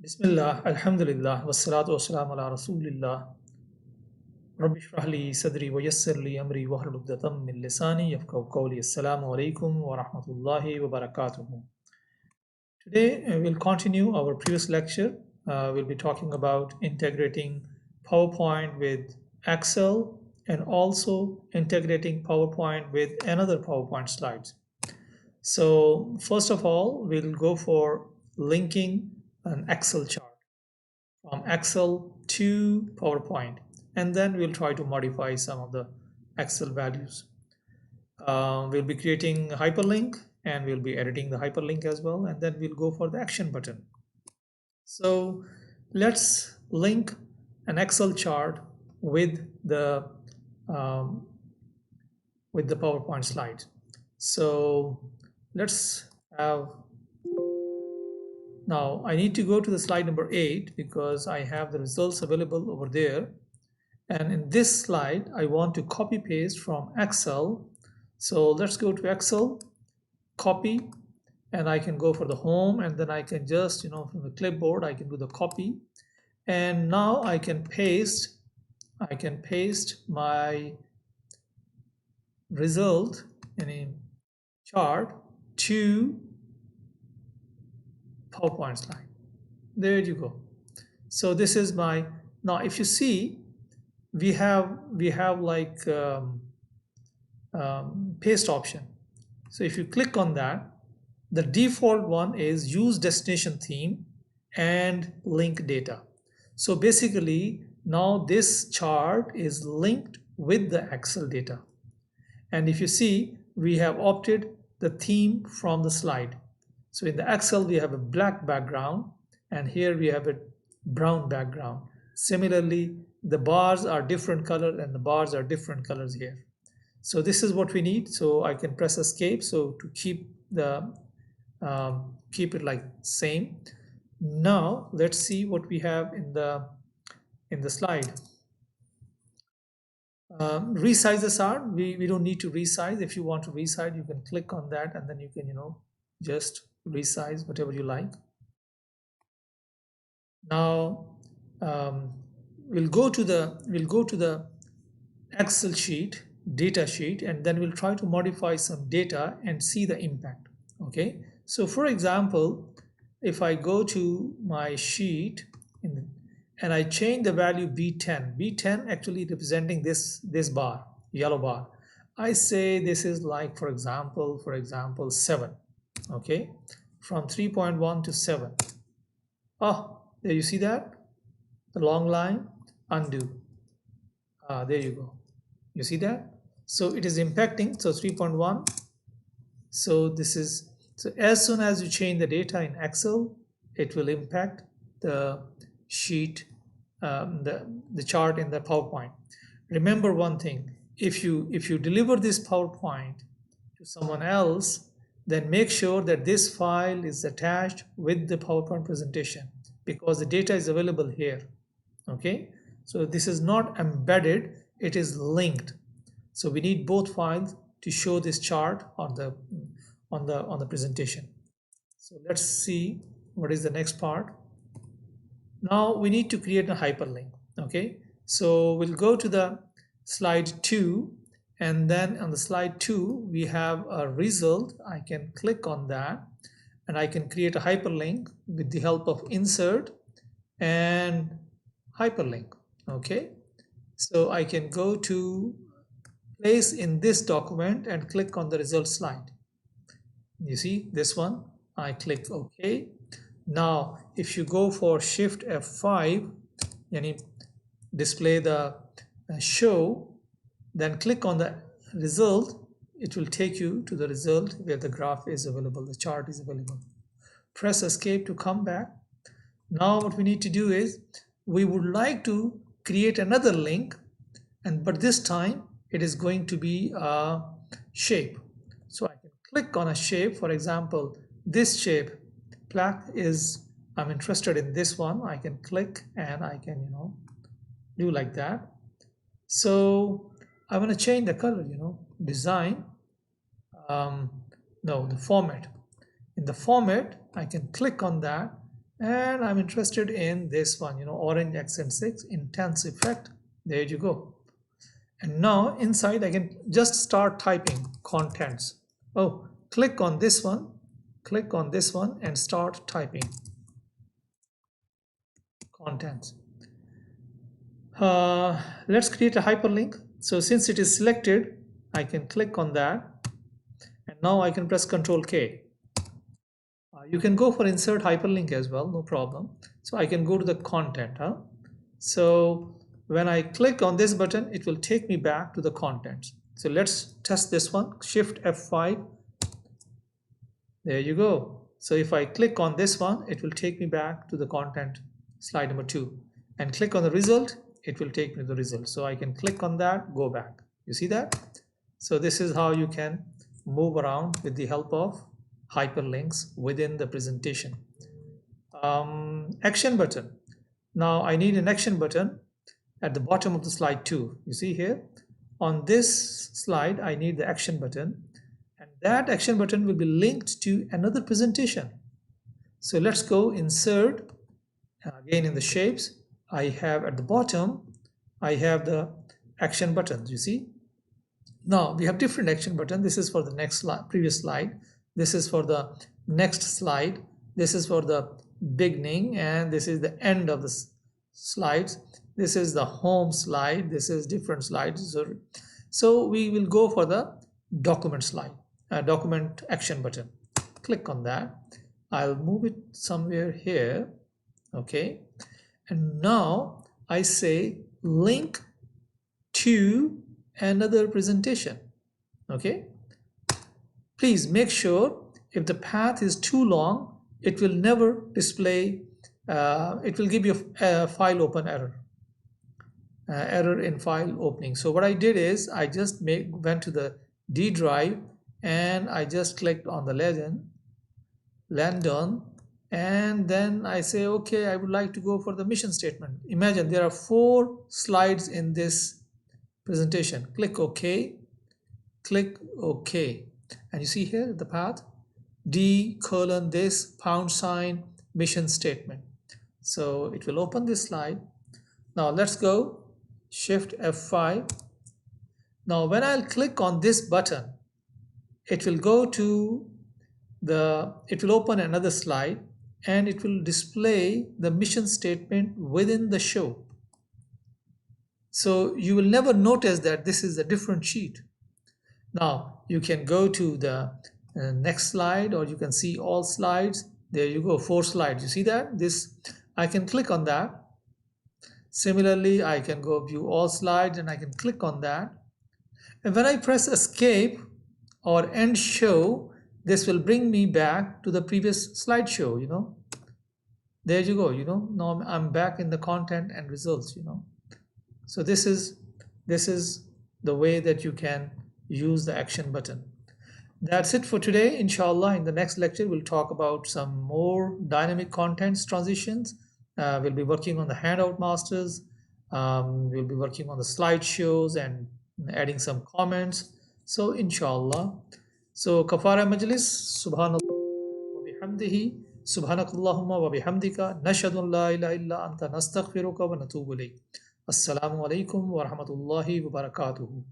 Bismillah, Alhamdulillah, wassalatu wassalamu ala Rasulillah. Rabbi shrah li sadri wa yassir li amri wahlul uqdatam min lisani yafqahu qawli. Assalamu alaikum wa rahmatullahi wa barakatuh. Today we'll continue our previous lecture. We'll be talking about integrating PowerPoint with Excel and also integrating PowerPoint with another PowerPoint slides. So first of all, we'll go for linking an Excel chart from Excel to PowerPoint, and then we'll try to modify some of the Excel values. We'll be creating a hyperlink and we'll be editing the hyperlink as well, and then we'll go for the action button. So let's link an Excel chart with the um, PowerPoint slide. So let's have now I need to go to the slide number 8 because I have the results available over there. And in this slide, I want to copy paste from Excel. So let's go to Excel, copy, and I can go for the home, and then I can just, from the clipboard, I can do the copy. And now I can paste my result in a chart to PowerPoint slide. There you go. So this is my, now if you see, we have like paste option. So if you click on that, the default one is use destination theme and link data. So basically now this chart is linked with the Excel data. And if you see, we have opted the theme from the slide. So in the Excel, we have a black background, and here we have a brown background. Similarly, the bars are different color and the bars are different colors here. So this is what we need. So I can press escape. So to keep the keep it like same. Now let's see what we have in the slide. Resizes are, we don't need to resize. If you want to resize, you can click on that and then you can just resize whatever you like. Now we'll go to the Excel sheet, data sheet, and then we'll try to modify some data and see the impact. Okay, so for example, if I go to my sheet and I change the value B10 actually representing this bar, yellow bar. I say this is like, for example 7. Okay, from 3.1 to 7. Oh, there you see that, the long line, undo. There you go, you see that. So it is impacting, so 3.1. so this is, so as soon as you change the data in Excel, it will impact the sheet, the chart in the PowerPoint. Remember one thing, if you deliver this PowerPoint to someone else, then make sure that this file is attached with the PowerPoint presentation, because the data is available here. Okay, so this is not embedded, it is linked. So we need both files to show this chart on the presentation. So let's see what is the next part. Now we need to create a hyperlink. Okay, so we'll go to the slide 2, and then on the slide 2 we have a result. I can click on that and I can create a hyperlink with the help of insert and hyperlink. Okay, so I can go to place in this document and click on the result slide. You see this one, I click OK. Now if you go for Shift F5 and display the show, then click on the result, it will take you to the result where the graph is available, the chart is available. Press escape to come back. Now what we need to do is, we would like to create another link, but this time it is going to be a shape. So I can click on a shape. For example, this shape plaque is, I'm interested in this one. I can click and I can do like that. So I want to change the color, design, no, the format. In the format, I can click on that and I'm interested in this one, orange accent 6 intense effect. There you go. And now inside I can just start typing contents. Oh, click on this one, click on this one and start typing contents. Let's create a hyperlink. So since it is selected, I can click on that and now I can press Ctrl K. You can go for insert hyperlink as well, no problem. So I can go to the content. So when I click on this button, it will take me back to the contents. So let's test this one. Shift F5. There you go. So if I click on this one, it will take me back to the content slide number 2. And click on the result, it will take me to the result. So I can click on that, go back. You see that? So this is how you can move around with the help of hyperlinks within the presentation. Action button. Now I need an action button at the bottom of the slide 2. You see here? On this slide, I need the action button. And that action button will be linked to another presentation. So let's go insert. Again in the shapes, I have at the bottom, I have the action buttons, you see. Now we have different action button. This is for the next slide, previous slide. This is for the next slide. This is for the beginning, and this is the end of the slides. This is the home slide. This is different slides. So we will go for the document slide, document action button. Click on that. I'll move it somewhere here. Okay. And now I say link to another presentation. Okay. Please make sure if the path is too long, it will never display, it will give you a file open error. Error in file opening. So what I did is I just went to the D drive and I just clicked on the Landon, and then I say, okay, I would like to go for the mission statement. Imagine there are 4 slides in this presentation. Click OK, click OK. And you see here the path, D : this # mission statement. So it will open this slide. Now let's go Shift F5. Now when I'll click on this button, it will go to it will open another slide and it will display the mission statement within the show. So you will never notice that this is a different sheet. Now you can go to the next slide, or you can see all slides. There you go, 4 slides. You see that? I can click on that. Similarly, I can go view all slides and I can click on that. And when I press escape or end show, this will bring me back to the previous slideshow, There you go, now I'm back in the content and results, So this is the way that you can use the action button. That's it for today. Inshallah, in the next lecture, we'll talk about some more dynamic contents transitions. We'll be working on the handout masters. We'll be working on the slideshows and adding some comments. So inshallah. So kafara majlis, subhanallah wa bihamdihi, subhanakallahumma wa bihamdika, nashhadu an la ilaha illa anta nastaghfiruka wa natubu ilayk. Assalamu alaikum wa rahmatullahi wa barakatuhu.